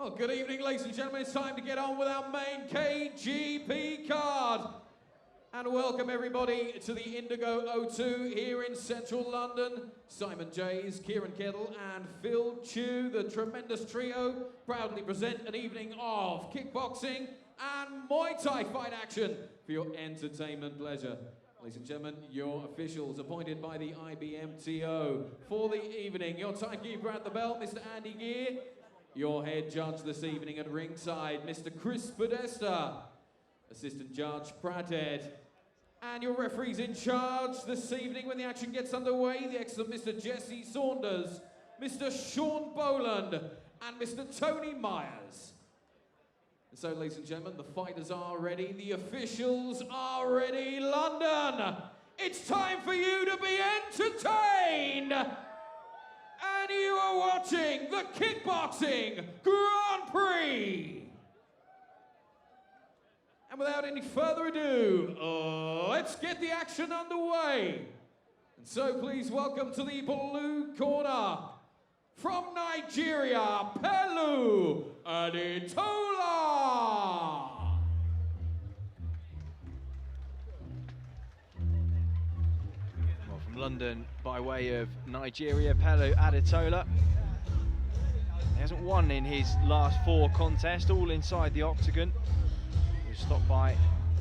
Well, good evening, ladies and gentlemen. It's time to get on with our main KGP card. And welcome everybody to the Indigo O2 here in central London. Simon Jays, Kieran Kettle and Phil Chew, the tremendous trio, proudly present an evening of kickboxing and Muay Thai fight action for your entertainment pleasure. Ladies and gentlemen, your officials appointed by the IBMTO for the evening. Your timekeeper at the bell, Mr. Andy Gear. Your head judge this evening at ringside, Mr. Chris Podesta. Assistant Judge Prated. And your referees in charge this evening when the action gets underway, the excellent Mr. Jesse Saunders, Mr. Sean Boland, and Mr. Tony Myers. And so, ladies and gentlemen, the fighters are ready, the officials are ready. London, it's time for you to be entertained. And you are watching the Kickboxing Grand Prix. And without any further ado, let's get the action underway. And so please welcome to the blue corner, from Nigeria, Pelu Adetola. Well, from London, by way of Nigeria, Pelu Adetola. He hasn't won in his last 4 contests, all inside the octagon. Stopped by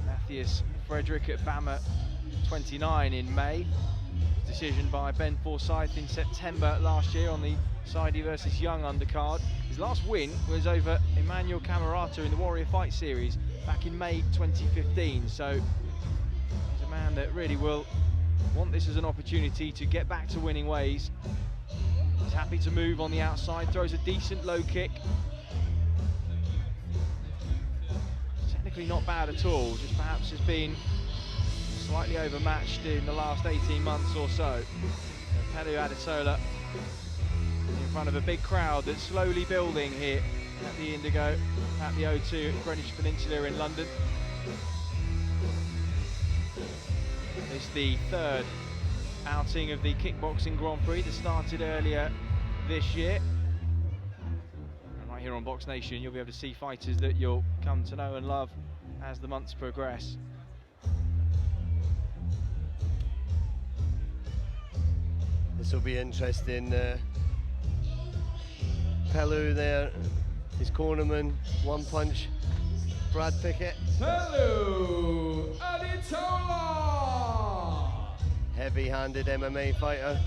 Matthias Frederick at Bama 29 in May. Decision by Ben Forsyth in September last year on the Saidi versus Young undercard. His last win was over Emmanuel Camarata in the Warrior Fight Series back in May 2015. So he's a man that really will want this as an opportunity to get back to winning ways. He's happy to move on the outside, throws a decent low kick. Not bad at all, just perhaps has been slightly overmatched in the last 18 months or so. Pelu Adetola in front of a big crowd that's slowly building here at the Indigo, at the O2 at Greenwich Peninsula in London. It's the 3rd outing of the Kickboxing Grand Prix that started earlier this year. Here on Box Nation, you'll be able to see fighters that you'll come to know and love as the months progress. This will be interesting. Pelu there, his cornerman, One Punch, Brad Pickett. Pelu Adetola! Heavy-handed MMA fighter.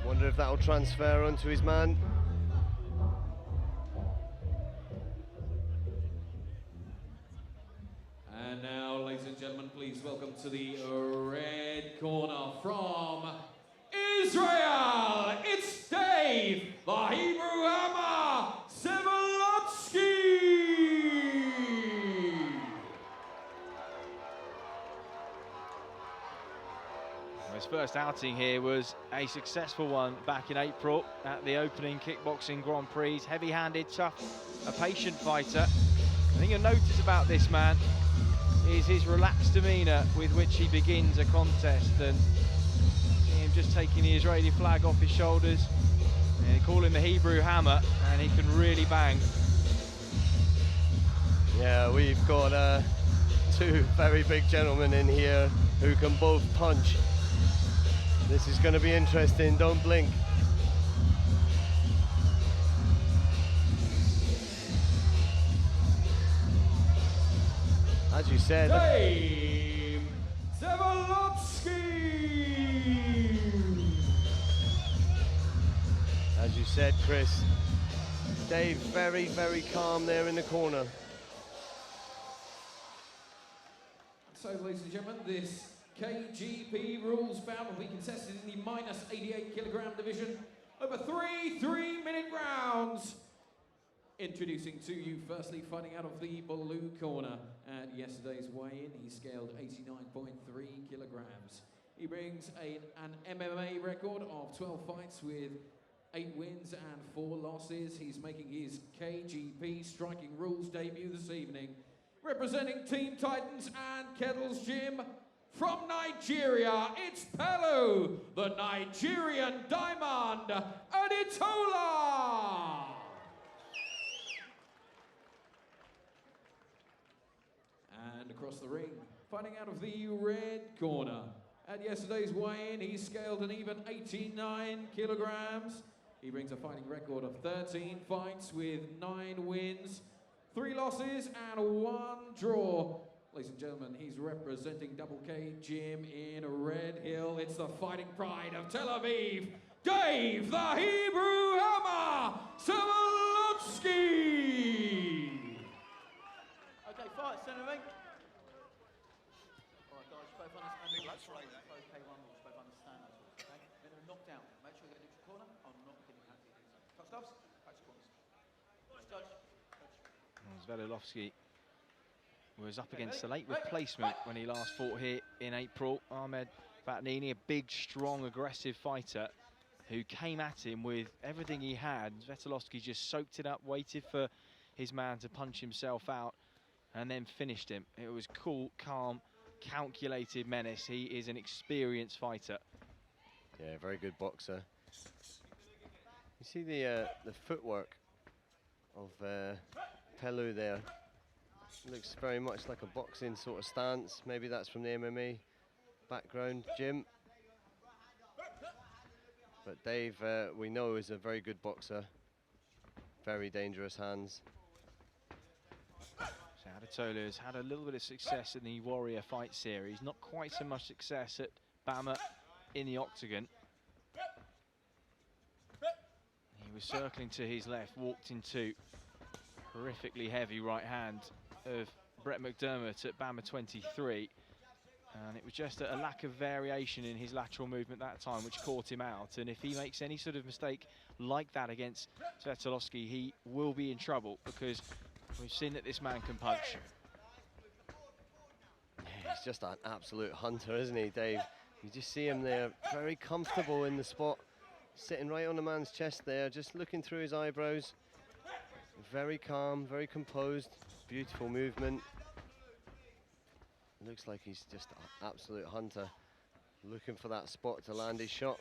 Wonder if that'll transfer onto his man. And now, ladies and gentlemen, please welcome to the red corner from Israel, it's Dave, the Hebrew Hammer, Zetolofsky! His first outing here was a successful one back in April at the opening Kickboxing Grand Prix. Heavy-handed, tough, a patient fighter. The thing you'll notice about this man is his relaxed demeanour with which he begins a contest, and him just taking the Israeli flag off his shoulders. And they call him the Hebrew Hammer, and he can really bang. Yeah, we've got 2 very big gentlemen in here who can both punch. This is going to be interesting, don't blink. As you said, Dave Zetolofsky! As you said, Chris, Dave very, very calm there in the corner. So, ladies and gentlemen, this KGP rules bout will be contested in the minus 88 kilogram division over 3 3-minute rounds. Introducing to you, firstly, fighting out of the blue corner at yesterday's weigh-in, he scaled 89.3 kilograms. He brings an MMA record of 12 fights with 8 wins and 4 losses. He's making his KGP Striking Rules debut this evening. Representing Team Titans and Kettle's Gym, from Nigeria, it's Pelu, the Nigerian Diamond Adetola! across the ring. Fighting out of the red corner. At yesterday's weigh-in, he scaled an even 89 kilograms. He brings a fighting record of 13 fights with 9 wins, 3 losses and 1 draw. Ladies and gentlemen, he's representing Double K Gym in Red Hill. It's the fighting pride of Tel Aviv, Dave the Hebrew Hammer Zetolofsky. Okay, fight, centre ring. All right, guys, you both understand. That's right. Both K1 rules, both understand those rules, okay? Then a knockdown. Make sure you get a neutral corner. I'm not giving you happy to do so. Touch gloves, touch corners. Judge. Zetolofsky was up against a late replacement when he last fought here in April. Ahmed Batnini, a big, strong, aggressive fighter who came at him with everything he had. Zetolofsky just soaked it up, waited for his man to punch himself out, and then finished him. It was cool, calm, calculated menace. He is an experienced fighter. Yeah, very good boxer. You see the footwork of Pelu there. Looks very much like a boxing sort of stance. Maybe that's from the MMA background, Jim. But Dave, we know, is a very good boxer. Very dangerous hands. So Adetola has had a little bit of success in the Warrior Fight Series. Not quite so much success at Bama in the octagon. He was circling to his left, walked into horrifically heavy right hand of Brett McDermott at Bama 23, and it was just a lack of variation in his lateral movement that time which caught him out. And if he makes any sort of mistake like that against Zetolofsky, he will be in trouble, because we've seen that this man can punch. Yeah, he's just an absolute hunter, isn't he, Dave? You just see him there, very comfortable in the spot, sitting right on the man's chest there, just looking through his eyebrows. Very calm, very composed, beautiful movement. Looks like he's just an absolute hunter, looking for that spot to land his shot.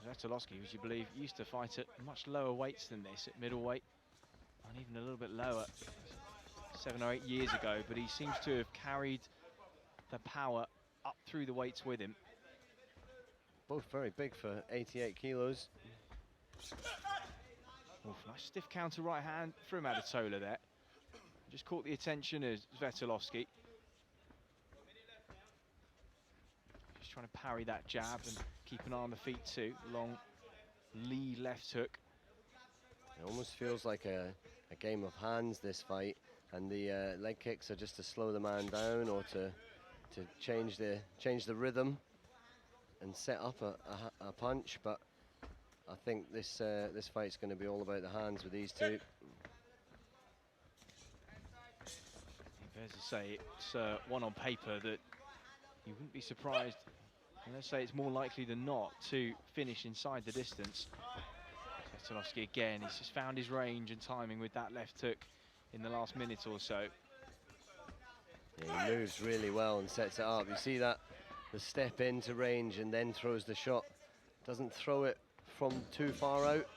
Zetolofsky, would you believe, used to fight at much lower weights than this, at middleweight, and even a little bit lower 7 or 8 years ago, but he seems to have carried the power up through the weights with him. Both very big for 88 kilos. Oof, nice stiff counter right hand from Adetola there. Just caught the attention of Zetolofsky. Just trying to parry that jab and keep an eye on the feet too. Long lead left hook. It almost feels like a game of hands, this fight, and the leg kicks are just to slow the man down or to change the rhythm and set up a punch. But I think this fight's going to be all about the hands with these two. As I say, it's one on paper that you wouldn't be surprised, and let's say it's more likely than not, to finish inside the distance. Zetolofsky again, he's just found his range and timing with that left hook in the last minute or so. Yeah, he moves really well and sets it up. You see that, the step into range and then throws the shot. Doesn't throw it from too far out.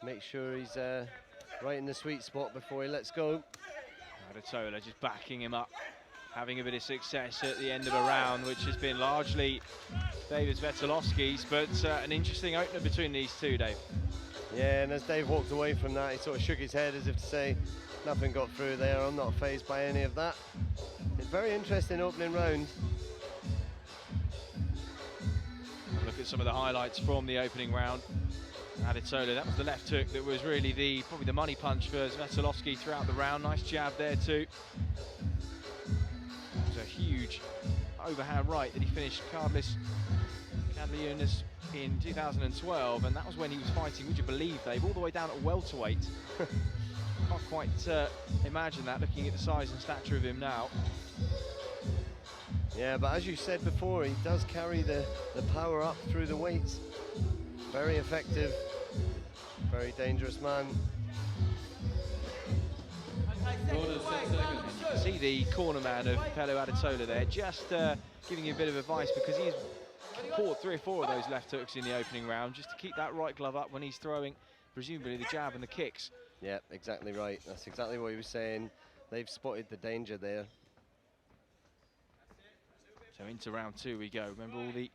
Make sure he's right in the sweet spot before he lets go. Adetola just backing him up, having a bit of success at the end of a round, which has been largely David Zetolofsky's, but an interesting opener between these two, Dave. Yeah, and as Dave walked away from that, he sort of shook his head as if to say, nothing got through there, I'm not fazed by any of that. It's a very interesting opening round. Look at some of the highlights from the opening round. Adetola, that was the left hook that was really probably the money punch for Zetolofsky throughout the round. Nice jab there too. It was a huge overhand right that he finished Carlos Cadliunas in 2012, and that was when he was fighting, would you believe, Dave, all the way down at welterweight. Can't quite imagine that, looking at the size and stature of him now. Yeah, but as you said before, he does carry the power up through the weights. Very effective, very dangerous man. See the corner man of Pelu Adetola there, just giving you a bit of advice, because he's caught 3 or 4 of those left hooks in the opening round, just to keep that right glove up when he's throwing, presumably, the jab and the kicks. Yeah, exactly right. That's exactly what he was saying. they've spotted the danger there. So into round 2 we go. Remember all the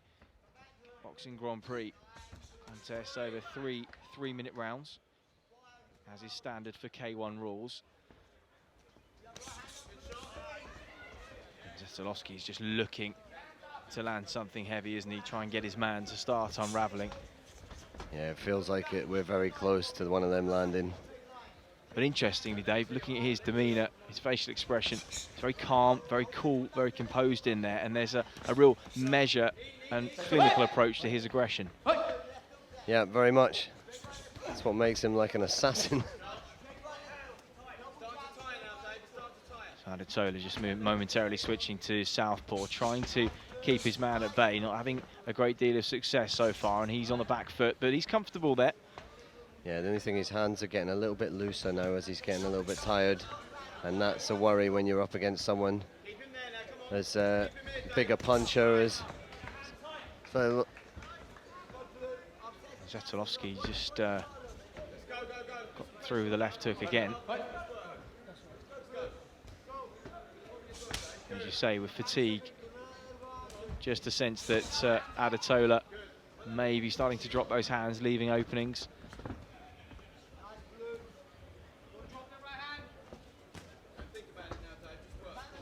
Boxing Grand Prix contests over three-minute rounds, as is standard for K1 rules. Zetolofsky is just looking to land something heavy, isn't he? Try and get his man to start unraveling. Yeah, it feels like we're very close to one of them landing. But interestingly, Dave, looking at his demeanour, his facial expression, it's very calm, very cool, very composed in there, and there's a real measure and clinical approach to his aggression. Yeah, very much. That's what makes him like an assassin. So Adetola just momentarily switching to southpaw, trying to keep his man at bay, not having a great deal of success so far, and he's on the back foot, but he's comfortable there. Yeah, the only thing, his hands are getting a little bit looser now as he's getting a little bit tired, and that's a worry when you're up against someone as bigger puncher as Zetolofsky just got through with the left hook again. As you say, with fatigue, just a sense that Adetola may be starting to drop those hands, leaving openings.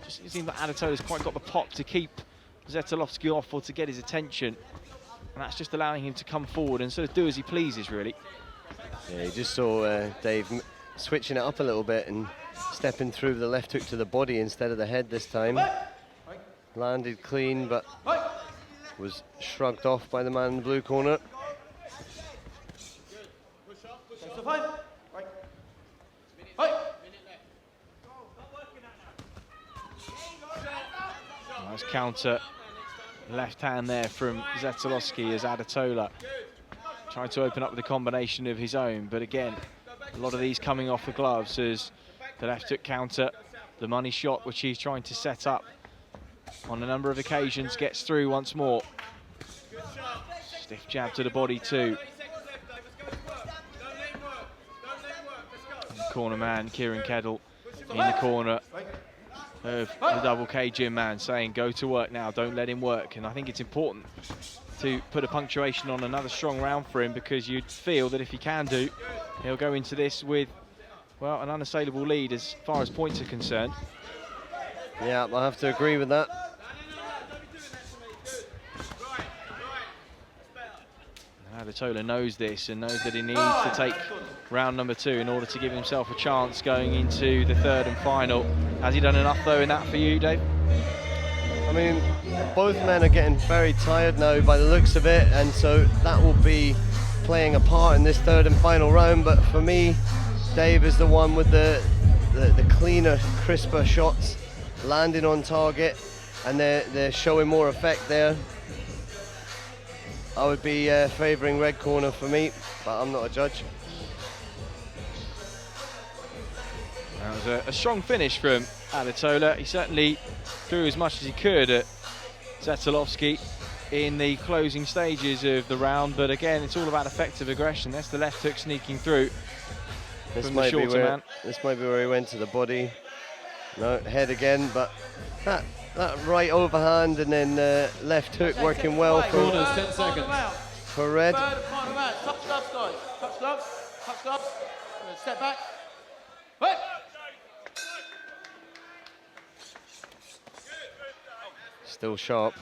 Just it seems that Adetola's quite got the pop to keep Zetolofsky off or to get his attention, and that's just allowing him to come forward and sort of do as he pleases, really. Yeah, you just saw Dave switching it up a little bit and stepping through the left hook to the body instead of the head this time. Landed clean, but was shrugged off by the man in the blue corner. Nice counter left hand there from Zetolofsky as Adetola trying to open up with a combination of his own, but again, a lot of these coming off the gloves as the left hook counter, the money shot which he's trying to set up on a number of occasions, gets through once more. Stiff jab to the body too. And the corner man, Kieran Kedel, in the corner of the double K gym man, saying go to work now, don't let him work. And I think it's important to put a punctuation on another strong round for him, because you'd feel that if he can do, he'll go into this with, well, an unassailable lead as far as points are concerned. Yeah, I have to agree with that. Adetola knows this and knows that he needs to take round number 2 in order to give himself a chance going into the third and final. Has he done enough though in that for you, Dave? I mean, both men are getting very tired now by the looks of it, and so that will be playing a part in this third and final round. But for me, Dave is the one with the cleaner, crisper shots, landing on target, and they're showing more effect there. I would be favouring red corner for me, but I'm not a judge. That was a strong finish from Adetola. He certainly threw as much as he could at Zetolofsky in the closing stages of the round, but again, it's all about effective aggression. That's the left hook sneaking through from the shorter man. This might be where he went to the body. No, head again, but that right overhand and then left hook working well for Corners, 10 seconds. For red. Third and final round. Touch gloves, guys. Touch gloves. Touch gloves. Step back. Hey. Still sharp.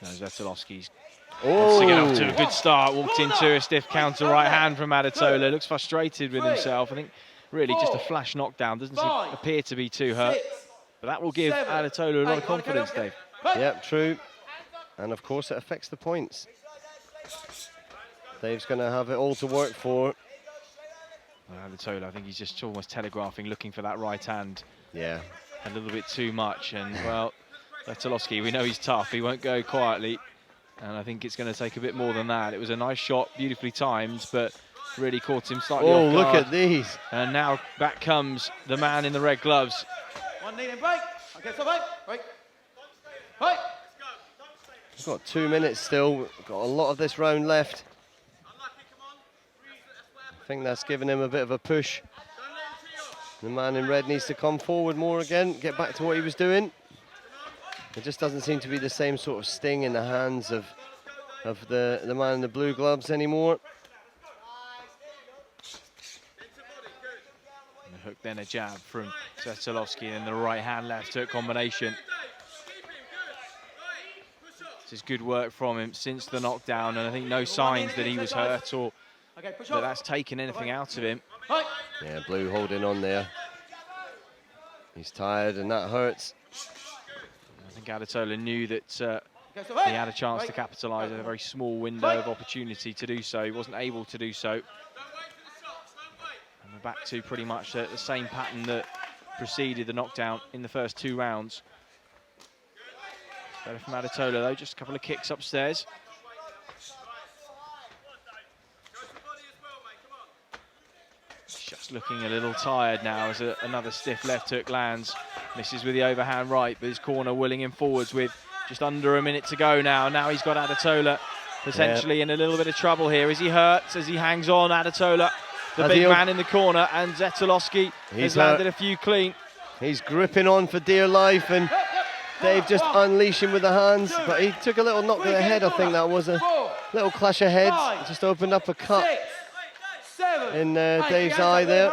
No, Zetolofsky's Oh, to get off to a good start. Walked into a stiff counter right hand from Adetola. Looks frustrated with himself. I think really just a flash knockdown. Doesn't appear to be too hurt. But that will give Adetola a lot of confidence, Dave. Yep, true. And of course it affects the points. Dave's going to have it all to work for. Well, Adetola, I think he's just almost telegraphing, looking for that right hand. Yeah. A little bit too much. And, well, Zetolofsky, we know he's tough. He won't go quietly. And I think it's going to take a bit more than that. It was a nice shot, beautifully timed, but really caught him slightly off guard. Look at these. And now back comes the man in the red gloves. One knee and break. Okay, so break. Break. We've got 2 minutes still. We've got a lot of this round left. I think that's given him a bit of a push. The man in red needs to come forward more again, get back to what he was doing. It just doesn't seem to be the same sort of sting in the hands of the man in the blue gloves anymore. And a hook, then a jab from Zetolofsky, and the right hand left hook combination. This is good work from him since the knockdown, and I think no signs that he was hurt or that that's taken anything out of him. Yeah, Blue holding on there. He's tired and that hurts. I think Adetola knew that he had a chance to capitalise on a very small window of opportunity to do so. He wasn't able to do so. And we're back to pretty much the same pattern that preceded the knockdown in the first 2 rounds. Better from Adetola though, just a couple of kicks upstairs. Just looking a little tired now as another stiff left hook lands. Misses with the overhand right, but his corner willing him forwards with just under a minute to go now. Now he's got Adetola potentially in a little bit of trouble here. Is he hurt as he hangs on? Adetola, the big man in the corner, and Zetolofsky has landed a few clean. He's gripping on for dear life, and Dave just unleashing with the hands, but he took a little knock to the head. I think that was a little clash of heads. It just opened up a cut in Dave's eye there.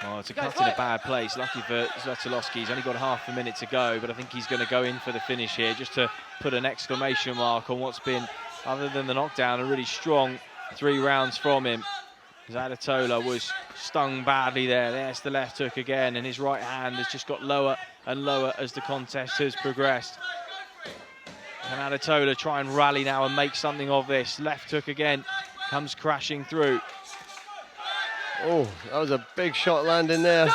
Oh, it's a cut in a bad place. Lucky for Zetolofsky, he's only got half a minute to go, but I think he's going to go in for the finish here, just to put an exclamation mark on what's been, other than the knockdown, a really strong 3 rounds from him. Adetola was stung badly there. There's the left hook again, and his right hand has just got lower and lower as the contest has progressed. Can Adetola try and rally now and make something of this? Left hook again, comes crashing through. Oh, that was a big shot landing there.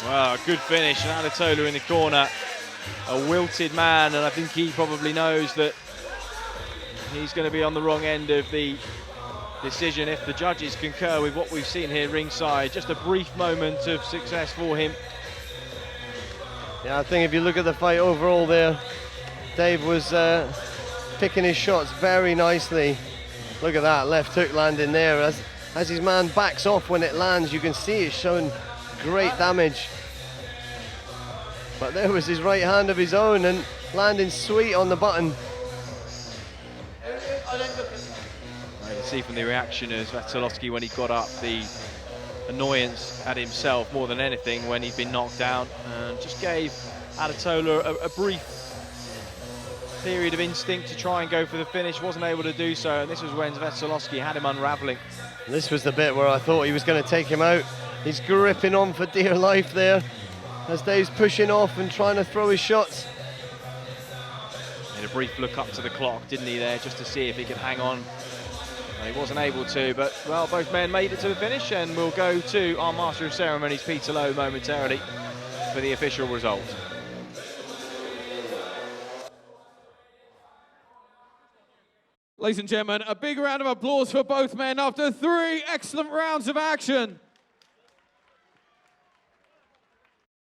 Well, good finish, and Adetola in the corner. A wilted man, and I think he probably knows that he's going to be on the wrong end of the decision if the judges concur with what we've seen here ringside. Just a brief moment of success for him. Yeah, I think if you look at the fight overall there, Dave was picking his shots very nicely. Look at that left hook landing there. As his man backs off when it lands, you can see it's showing great damage. But there was his right hand of his own and landing sweet on the button. You can see from the reaction of Zetolofsky when he got up, the annoyance at himself more than anything when he'd been knocked down, and just gave Adetola a brief period of instinct to try and go for the finish. Wasn't able to do so, and this was when Zetolofsky had him unravelling. This was the bit where I thought he was going to take him out. He's gripping on for dear life there as Dave's pushing off and trying to throw his shots. Made a brief look up to the clock, didn't he, there, just to see if he could hang on. Well, he wasn't able to, but, well, both men made it to the finish, and we'll go to our Master of Ceremonies, Peter Lowe, momentarily for the official result. Ladies and gentlemen, a big round of applause for both men after 3 excellent rounds of action.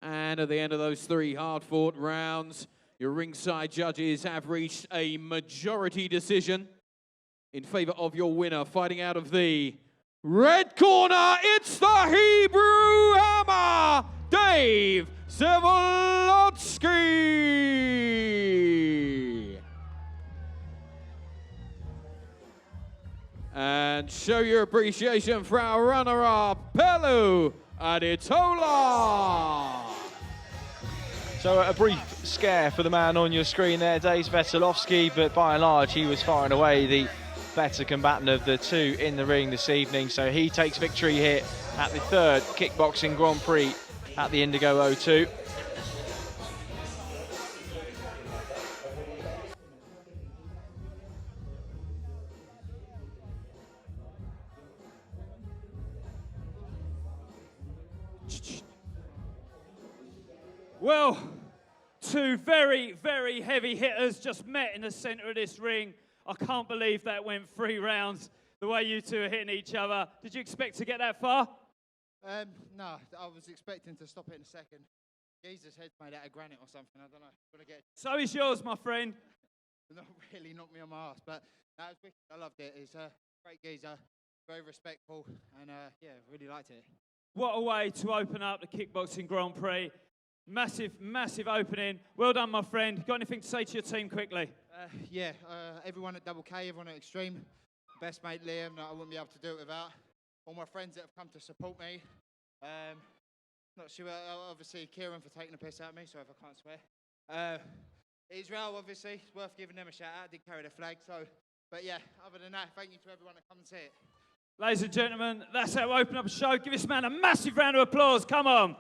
And at the end of those 3 hard-fought rounds, your ringside judges have reached a majority decision in favor of your winner. Fighting out of the red corner, it's the Hebrew Hammer, Dave Zetolofsky. And show your appreciation for our runner-up, Pelu Adetola. So a brief scare for the man on your screen there, Dave Zetolofsky, but by and large he was far and away the better combatant of the 2 in the ring this evening. So he takes victory here at the 3rd Kickboxing Grand Prix at the Indigo O2. Well, 2 very, very heavy hitters just met in the centre of this ring. I can't believe that went 3 rounds, the way you 2 are hitting each other. Did you expect to get that far? No, I was expecting to stop it in a second. Geezer's head's made out of granite or something, I don't know. So is yours, my friend. Not really knocked me on my ass, but no, it was wicked. I loved it. It's a great geezer, very respectful, and yeah, really liked it. What a way to open up the Kickboxing Grand Prix. Massive, massive opening. Well done, my friend. Got anything to say to your team quickly? Everyone at Double K, everyone at Extreme, best mate Liam, that I wouldn't be able to do it without. All my friends that have come to support me. Not sure, obviously, Kieran for taking the piss out of me, sorry if I can't swear. Israel, obviously, it's worth giving them a shout out. I did carry the flag, so. But yeah, other than that, thank you to everyone that come and see it. Ladies and gentlemen, that's how we open up a show. Give this man a massive round of applause. Come on.